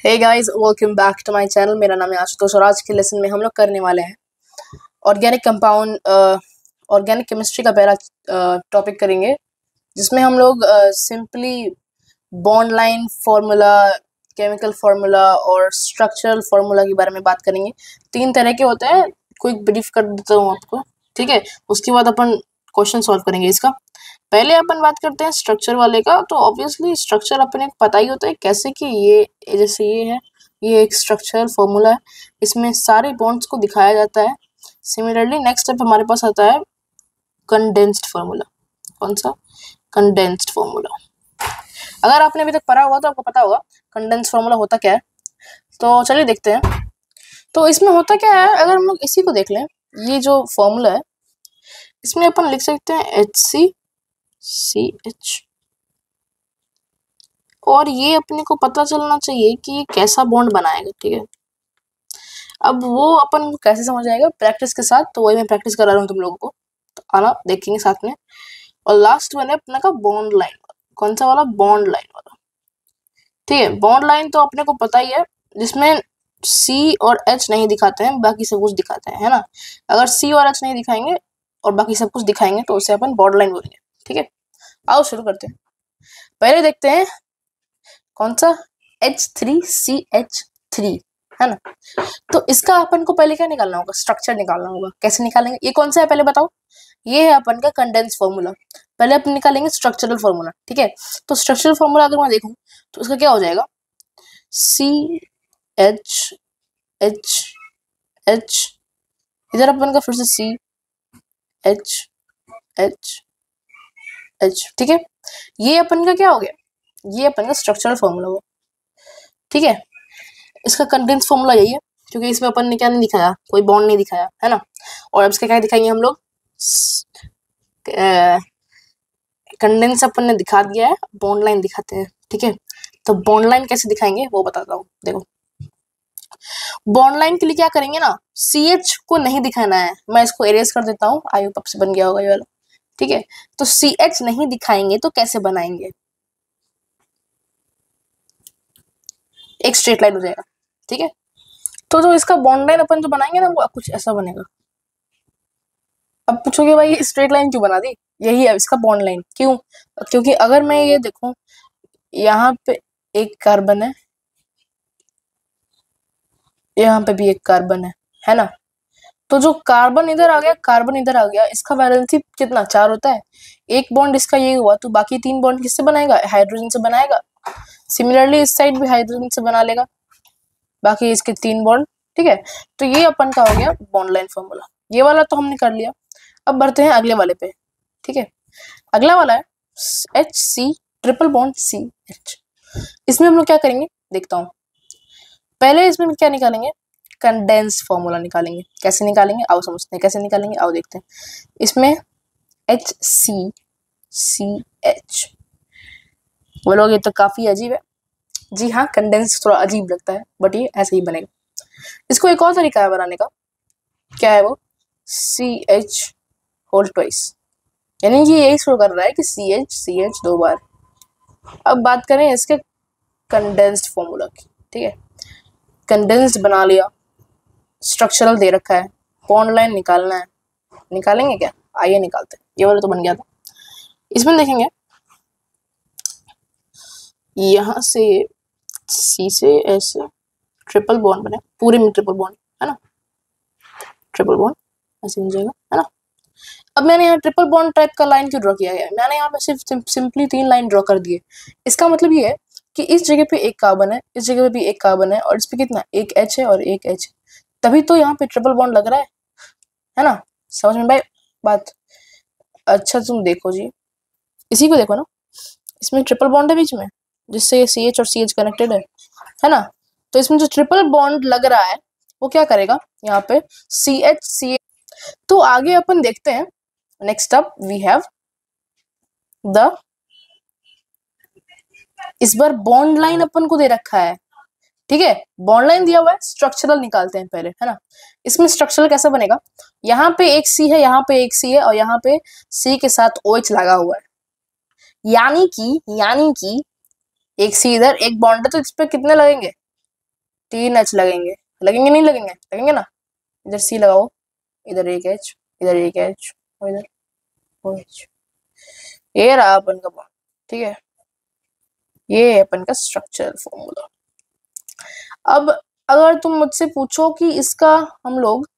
Hey guys, welcome back to my channel. मेरा नाम है आशुतोष और आज के लेसन में हम लोग करने वाले हैं ऑर्गेनिक कंपाउंड ऑर्गेनिक केमिस्ट्री का पहला टॉपिक करेंगे, जिसमें हम लोग simply bond line formula, chemical formula और स्ट्रक्चरल फार्मूला के बारे में बात करेंगे। 3 तरह के होते हैं, क्विक ब्रीफ कर देता हूँ आपको, ठीक है। उसके बाद अपन क्वेश्चन सॉल्व करेंगे इसका। पहले अपन बात करते हैं स्ट्रक्चर वाले का। तो ऑब्वियसली स्ट्रक्चर अपने को पता ही होता है कैसे कि ये जैसे ये है, ये एक स्ट्रक्चरल फॉर्मूला है, इसमें सारे बॉन्ड्स को दिखाया जाता है। सिमिलरली नेक्स्ट स्टेप हमारे पास आता है कंडेंस्ड फार्मूला। कौन सा? Condensed formula. अगर आपने अभी तक पढ़ा होगा तो आपको पता होगा कंडेंस्ड फार्मूला होता क्या है। तो चलिए देखते हैं। तो इसमें होता क्या है, अगर हम लोग इसी को देख लें, ये जो फॉर्मूला है इसमें अपन लिख सकते हैं HCCH, और ये अपने को पता चलना चाहिए कि ये कैसा बॉन्ड बनाएगा, ठीक है। अब वो अपन को कैसे समझ आएगा? प्रैक्टिस के साथ। तो वही मैं प्रैक्टिस करा रहा हूँ तुम लोगों को, तो आना देखेंगे साथ में। और लास्ट वन है अपने का बॉन्ड लाइन। कौन सा वाला? बॉन्ड लाइन वाला, ठीक है। बॉन्ड लाइन तो अपने को पता ही है, जिसमें C और H नहीं दिखाते हैं, बाकी सब कुछ दिखाते हैं, है ना। अगर C और H नहीं दिखाएंगे और बाकी सब कुछ दिखाएंगे तो उसे अपन बॉन्ड लाइन बोलेंगे, ठीक है। आओ शुरू करते हैं। पहले देखते हैं कौन सा? H3CH3, है ना। तो इसका अपन को पहले क्या निकालना होगा? स्ट्रक्चर निकालना होगा। कैसे निकालेंगे? ये कौन सा है पहले बताओ? ये है अपन का कंडेंस फॉर्मूला। पहले अपन निकालेंगे स्ट्रक्चरल फॉर्मूला, ठीक है। तो स्ट्रक्चरल फॉर्मूला अगर मैं देखूं तो उसका क्या हो जाएगा? CH H H, इधर अपन का फिर से CH H H, ठीक है। ये अपन का क्या हो गया? ये अपन का स्ट्रक्चरल फॉर्मूला हुआ, ठीक है। इसका कंडेंस फॉर्मूला यही है, क्योंकि इसमें अपन ने क्या नहीं दिखाया, कोई बॉन्ड नहीं दिखाया, है ना। और अब इसका क्या दिखाएंगे हम लोग? कंडेंस अपन ने दिखा दिया है, बॉन्ड लाइन दिखाते हैं, ठीक है। तो बॉन्ड लाइन कैसे दिखाएंगे वो बताता हूँ। देखो, बॉन्ड लाइन के लिए क्या करेंगे ना, CH को नहीं दिखाना है। मैं इसको इरेज कर देता हूँ, आई होप आपसे बन गया होगा ये वाला, ठीक है। तो CH नहीं दिखाएंगे तो कैसे बनाएंगे? एक स्ट्रेट लाइन हो जाएगा, ठीक है। तो जो इसका बॉन्ड लाइन अपन जो बनाएंगे ना, वो कुछ ऐसा बनेगा। अब पूछोगे भाई स्ट्रेट लाइन क्यों बना दी? यही है इसका बॉन्ड लाइन। क्यों? क्योंकि अगर मैं ये देखूं, यहाँ पे एक कार्बन है, यहाँ पे भी एक कार्बन है ना। तो जो कार्बन इधर आ गया, कार्बन इधर आ गया, इसका वैलेंसी कितना? 4 होता है। एक बॉन्ड इसका ये हुआ, तो बाकी 3 बॉन्ड किससे बनाएगा? हाइड्रोजन से बनाएगा। सिमिलरली इस साइड भी हाइड्रोजन से बना लेगा, बाकी इसके 3 बॉन्ड, ठीक है। तो ये अपन का हो गया बॉन्ड लाइन फॉर्मूला। ये वाला तो हमने कर लिया। अब बढ़ते हैं अगले वाले पे, ठीक है। अगला वाला है HC ट्रिपल बॉन्ड CH। इसमें हम लोग क्या करेंगे देखता हूँ। पहले इसमें क्या निकालेंगे? कंडेंस फॉर्मूला निकालेंगे। कैसे निकालेंगे आओ समझते हैं, कैसे निकालेंगे आओ देखते हैं। इसमें HCCH बोलोगे तो काफी अजीब है। जी हाँ, कंडेंस थोड़ा अजीब लगता है, बट ये ऐसे ही बनेगा। इसको एक और तरीका है बनाने का। क्या है वो? CH होल ट्वाइस, यानी कि यही शो कर रहा है कि CH 2 बार। अब बात करें इसके कंडेंस्ड फॉर्मूला की, ठीक है। कंडेंस्ड बना लिया, स्ट्रक्चरल दे रखा है, बॉन्ड लाइन निकालना है। निकालेंगे क्या? आइए निकालते हैं। ये वाला तो बन गया था। इसमें देखेंगे यहाँ से C से ऐसे ट्रिपल बॉन्ड बने, पूरे में ट्रिपल बॉन्ड, है ना। ट्रिपल बॉन्ड ऐसे हो जाएगा, है ना। अब मैंने यहाँ ट्रिपल बॉन्ड टाइप का लाइन क्यों ड्रॉ किया है? मैंने यहाँ पे सिर्फ सिंपली 3 लाइन ड्रॉ कर दिए। इसका मतलब ये है कि इस जगह पे एक कार्बन है, इस जगह पे भी एक कार्बन है, और इस पे कितना? एक H है और एक H, तभी तो यहाँ पे ट्रिपल बॉन्ड लग रहा है ना। समझ में भाई बात? अच्छा तुम देखो जी, इसी को देखो ना, इसमें ट्रिपल बॉन्ड है बीच में, जिससे ये CH और CH कनेक्टेड है ना। तो इसमें जो ट्रिपल बॉन्ड लग रहा है वो क्या करेगा? यहाँ पे CH। तो आगे अपन देखते हैं। Next up we have the, इस बार बॉन्ड लाइन अपन को दे रखा है, ठीक है। बॉन्ड लाइन दिया हुआ है, स्ट्रक्चरल निकालते हैं पहले, है ना। इसमें स्ट्रक्चरल कैसा बनेगा? यहाँ पे एक C है, यहाँ पे एक C है, और यहाँ पे C के साथ OH लगा हुआ है, यानी कि एक C इधर, एक बॉन्ड है, तो इस पे कितने लगेंगे? 3 H लगेंगे, लगेंगे नहीं लगेंगे, लगेंगे ना। इधर C लगाओ, इधर एक H, इधर एक H, और इधर OH। ये रहा अपन का बॉन्ड, ठीक है। ये है अपन का स्ट्रक्चरल फॉर्मूला। अब अगर तुम मुझसे पूछो कि इसका हम लोग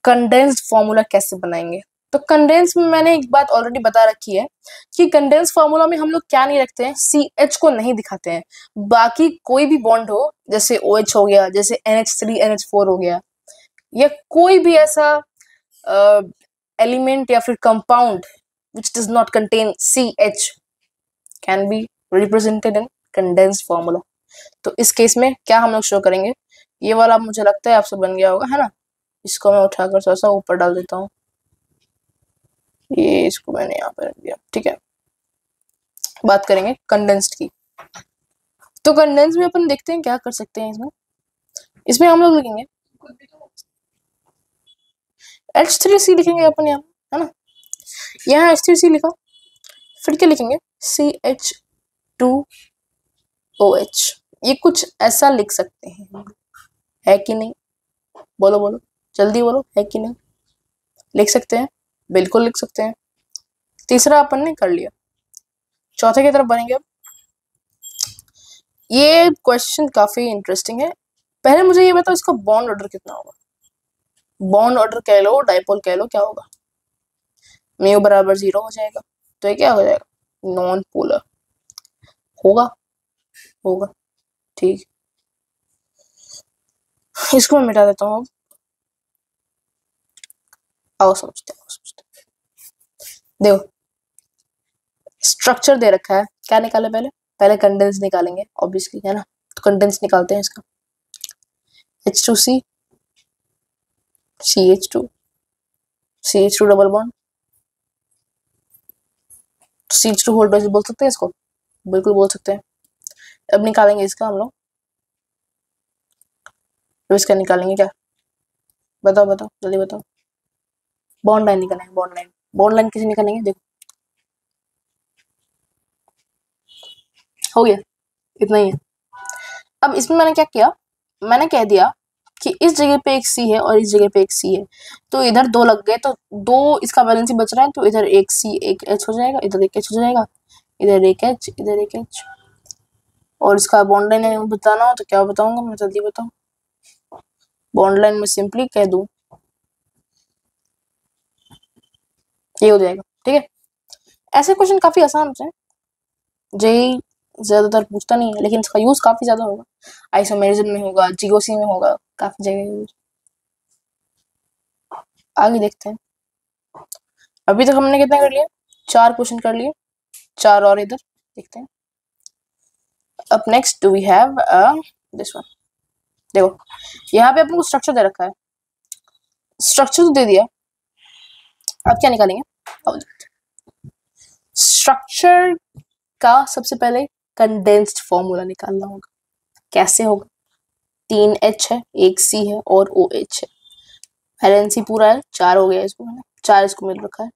कंडेंस्ड फॉर्मूला कैसे बनाएंगे, तो कंडेंस में मैंने एक बात ऑलरेडी बता रखी है कि कंडेंस फॉर्मूला में हम लोग क्या नहीं रखते हैं, CH को नहीं दिखाते हैं। बाकी कोई भी बॉन्ड हो, जैसे OH हो गया, जैसे NH3 NH4 हो गया, या कोई भी ऐसा एलिमेंट या फिर compound which does not contain CH can be represented in condensed formula। तो इस केस में क्या हम लोग शो करेंगे, ये वाला मुझे लगता है आपसे बन गया होगा, है ना। इसको मैं उठाकर थोड़ा सा ऊपर डाल देता हूँ, ये इसको मैंने यहाँ पे रख दिया, ठीक है। बात करेंगे कंडेंस्ड की। तो कंडेंस में अपन देखते हैं क्या कर सकते हैं इसमें। इसमें हम लोग लिखेंगे H3C लिखेंगे अपन यहाँ, है ना। यहाँ H3C लिखा, फिर क्या लिखेंगे CH2OH। ये कुछ ऐसा लिख सकते हैं, है कि नहीं, बोलो बोलो जल्दी बोलो, है कि नहीं। लिख सकते हैं, बिल्कुल लिख सकते हैं। तीसरा अपन ने कर लिया, चौथे की तरफ बनेंगे अब। ये क्वेश्चन काफी इंटरेस्टिंग है। पहले मुझे ये बताओ इसका बॉन्ड ऑर्डर कितना होगा। बॉन्ड ऑर्डर कह लो, डाइपोल कह लो, क्या होगा। म्यू बराबर 0 हो जाएगा, तो ये क्या हो जाएगा, नॉन पोलर होगा, होगा, ठीक। इसको मैं मिटा देता हूँ। आओ समझते हैं, देखो स्ट्रक्चर दे रखा है, क्या निकाले पहले, पहले कंडेंस निकालेंगे ऑब्वियसली, है ना। तो कंडेंस निकालते हैं इसका, H2C CH2 double bond, CH2 hold बोल सकते हैं इसको, बिल्कुल बोल सकते हैं। अब निकालेंगे इसका हम लोग, तो इसका निकालेंगे क्या, बताओ बताओ जल्दी बताओ। बॉन्ड लाइन निकालेंगे, बॉन्ड लाइन, बॉन्ड लाइन किसे निकालेंगे, देखो हो गया, इतना ही है। अब इसमें मैंने क्या किया, मैंने कह दिया कि इस जगह पे एक C है और इस जगह पे एक C है, तो इधर 2 लग गए, तो 2 इसका बैलेंस ही बच रहा है, तो इधर एक C एक H हो जाएगा, इधर एक H हो जाएगा, इधर एक H, इधर एक H। और इसका बॉन्ड लाइन बताना हो तो क्या बताऊंगा मैं, जल्दी बताऊं। बॉन्ड लाइन में सिंपली कह दूं, ये हो जाएगा, ठीक है। ऐसे क्वेश्चन काफी आसान होते हैं, जेई ज्यादातर पूछता नहीं है, लेकिन इसका यूज काफी ज्यादा होगा, आइसोमेरिज्म में होगा, जीओसी में होगा, काफी जगह यूज। आगे देखते हैं। अभी तक हमने कितना कर लिया, 4 क्वेश्चन कर लिए, 4 और इधर देखते हैं। अब next do we have this one. देखो यहाँ पे अपन को स्ट्रक्चर दे रखा है, स्ट्रक्चर तो दे दिया, अब क्या निकालेंगे। अब स्ट्रक्चर का सबसे पहले कंडेंस्ड फॉर्मूला निकालना होगा। कैसे होगा, 3 H है, एक C है और OH है, बैलेंस ही पूरा है, 4 हो गया इसको, है ना, 4 इसको मिल रखा है।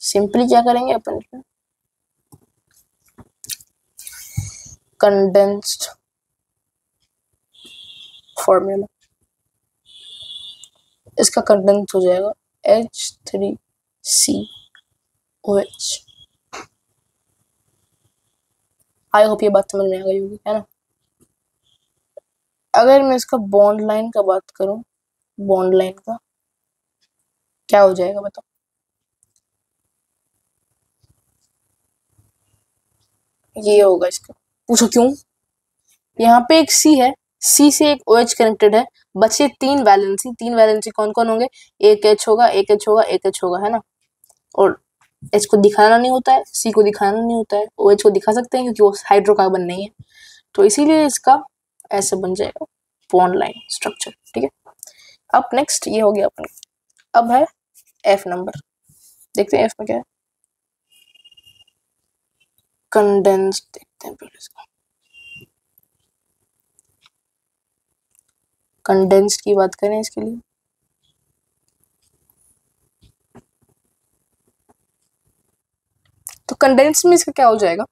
सिंपली क्या करेंगे अपन इसमें, कंडेंस्ड फॉर्मूला, इसका कंडेंस हो जाएगा H3COH। आई होप ये बात समझ में आ गई होगी, है ना। अगर मैं इसका बॉन्ड लाइन का बात करूं, बॉन्ड लाइन का क्या हो जाएगा बताओ। ये होगा इसका, पूछो क्यों। यहाँ पे एक C है, C से एक OH कनेक्टेड है, बचे 3 वैलेंसी। 3 वैलेंसी कौन कौन होंगे, एक H होगा, एक H होगा, एक H होगा, है ना। और H को दिखाना नहीं होता है, C को दिखाना नहीं होता है, OH को दिखा सकते हैं क्योंकि वो हाइड्रोकार्बन नहीं है, तो इसीलिए इसका ऐसे बन जाएगा बॉन्ड लाइन स्ट्रक्चर, ठीक है। अब नेक्स्ट ये हो गया अपने, अब है F नंबर, देखते हैं F में क्या है। कंडेंस देखते हैं पहले इसका, कंडेंस्ड की बात करें इसके लिए, तो कंडेंस में इसका क्या हो जाएगा,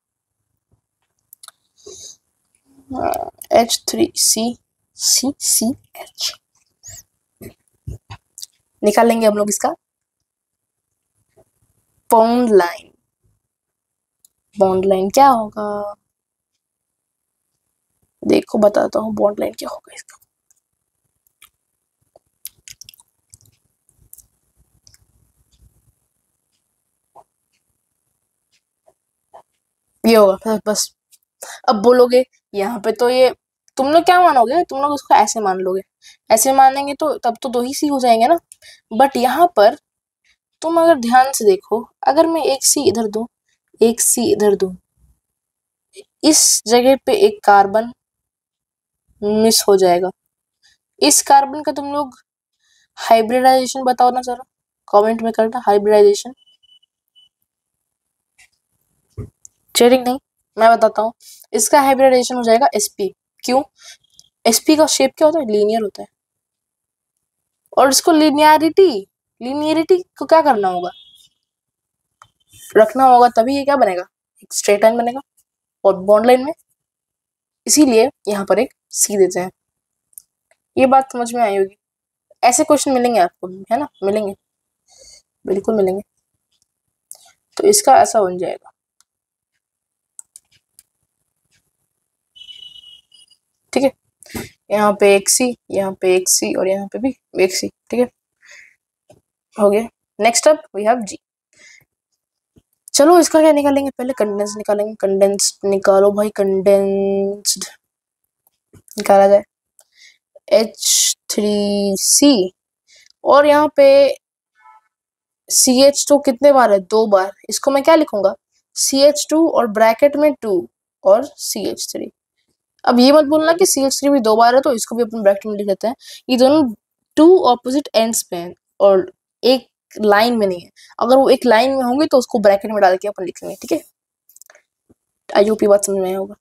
H3CCCH निकाल लेंगे हम लोग इसका बॉन्ड लाइन। बॉन्ड लाइन क्या होगा, देखो बताता हूँ बॉन्ड लाइन क्या होगा इसका। ये होगा बस। अब बोलोगे यहाँ पे तो ये, तुम लोग क्या मानोगे, तुम लोग इसको ऐसे मान लोगे, ऐसे मानेंगे तो तब तो दो ही सी हो जाएंगे ना। बट यहाँ पर तुम अगर ध्यान से देखो, अगर मैं एक सी इधर दूं, एक सी इधर दूं, इस जगह पे एक कार्बन मिस हो जाएगा। इस कार्बन का तुम लोग हाइब्रिडाइजेशन बताओ ना जरा, कमेंट में करना हाइब्रिडाइजेशन। चेयरिंग नहीं, मैं बताता हूँ। इसका हाइब्रिडाइजेशन हो जाएगा sp। क्यों? sp का शेप क्या होता है, लीनियर होता है। और इसको लीनियरिटी को क्या करना होगा, रखना होगा, तभी ये क्या बनेगा, एक स्ट्रेट लाइन बनेगा। और बॉन्ड लाइन में इसीलिए यहाँ पर एक सी देते हैं। ये बात समझ में आई होगी। ऐसे क्वेश्चन मिलेंगे आपको, है ना, मिलेंगे, बिल्कुल मिलेंगे। तो इसका ऐसा बन जाएगा, ठीक है। यहाँ पे एक सी, यहाँ पे एक सी, और यहाँ पे भी एक सी, ठीक है, हो गया। नेक्स्ट अप वी हैव जी। चलो इसका क्या निकालेंगे, पहले कंडेंस निकालेंगे। कंडेंस्ड निकालो भाई, कंडेंस्ड निकाला जाए H3C। और यहाँ पे CH2 कितने बार है, 2 बार। इसको मैं क्या लिखूंगा, CH2 और ब्रैकेट में 2 और CH3। अब ये मत बोलना कि CH3 भी 2 बार है तो इसको भी अपन ब्रैकेट में लिख लेते हैं। ये दोनों 2 ऑपोजिट एंड्स पे हैं और एक लाइन में नहीं है। अगर वो एक लाइन में होंगे तो उसको ब्रैकेट में डाल के अपन लिख लेंगे, ठीक है। आई होप बात समझ में आया होगा।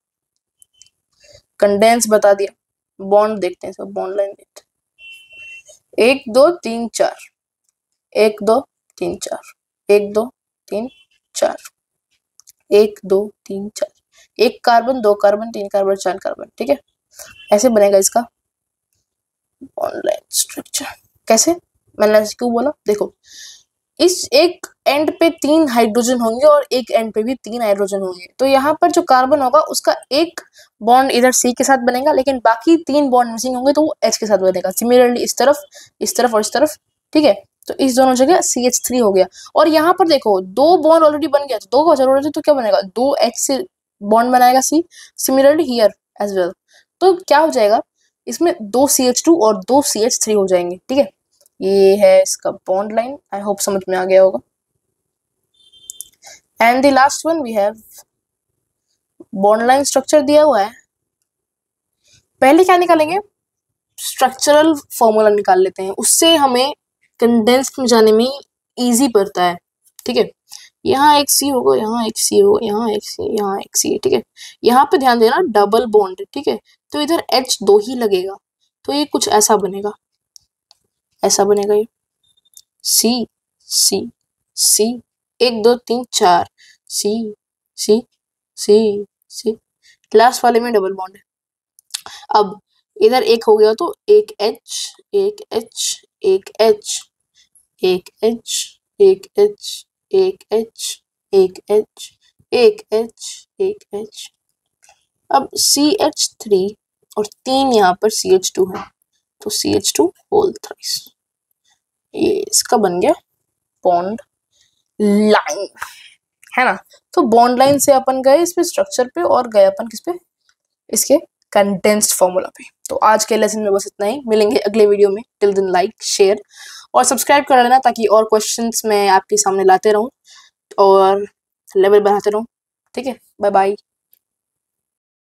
कंडेंस बता दिया, बॉन्ड देखते हैं, सब बॉन्ड लाइन देखते हैं। 1 2 3 4, 1 2 3 4, 1 2 3 4, 1 2 3 4, 1 कार्बन, 2 कार्बन, 3 कार्बन, 4 कार्बन, ठीक है। ऐसे बनेगा इसका बॉन्ड लाइन स्ट्रक्चर। कैसे, मैंने ऐसे क्यों बोला, देखो इस एक एंड पे 3 हाइड्रोजन होंगे और एक एंड पे भी 3 हाइड्रोजन होंगे। तो यहाँ पर जो कार्बन होगा उसका एक बॉन्ड इधर C के साथ बनेगा, लेकिन बाकी 3 बॉन्ड मिसिंग होंगे तो वो H के साथ बनेगा। सिमिलरली इस तरफ, इस तरफ और इस तरफ, ठीक है। तो इस दोनों जगह CH3 हो गया। और यहाँ पर देखो 2 बॉन्ड ऑलरेडी बन गया, तो 2 का जरूरत है तो क्या बनेगा, 2 H से बॉन्ड बनाएगा C। Similarly here as well. तो क्या हो जाएगा, इसमें 2 CH2 और 2 CH3 हो जाएंगे, ठीक है। ये है इसका बॉन्ड लाइन, आई होप समझ में आ गया होगा। And the last one we have bond line structure दिया हुआ है। पहले क्या निकालेंगे, स्ट्रक्चरल फॉर्मूला निकाल लेते हैं, उससे हमें कंडेंस्ड में जाने में इजी पड़ता है, ठीक है। यहाँ एक सी होगा, यहाँ एक सी होगा, यहाँ एक सी, यहाँ एक सी, ठीक है। यहाँ पे ध्यान देना डबल बॉन्ड, ठीक है। तो इधर H 2 ही लगेगा, तो ये कुछ ऐसा बनेगा, ऐसा बनेगा ये सी सी सी, 1 2 3 4, सी सी सी सी, लास्ट वाले में डबल बॉन्ड है। अब इधर एक हो गया तो एक H, एक H, एक H, एक H, एक H, एक H, एक H, एक H, एक H। अब CH3 और 3 यहाँ पर CH2 है, तो CH2 होल थ्राइस। ये इसका बन गया बॉन्ड लाइन, है ना। तो बॉन्ड लाइन से अपन गए इस पे स्ट्रक्चर पे, और गए अपन किस पे, इसके कंडेंस्ड फॉर्मूला पे। तो आज के लेसन में बस इतना ही, मिलेंगे अगले वीडियो में। टिल देन लाइक, शेयर और सब्सक्राइब कर लेना, ताकि और क्वेश्चंस मैं आपके सामने लाते रहूं और लेवल बढ़ाते रहूं, ठीक है। Bye bye.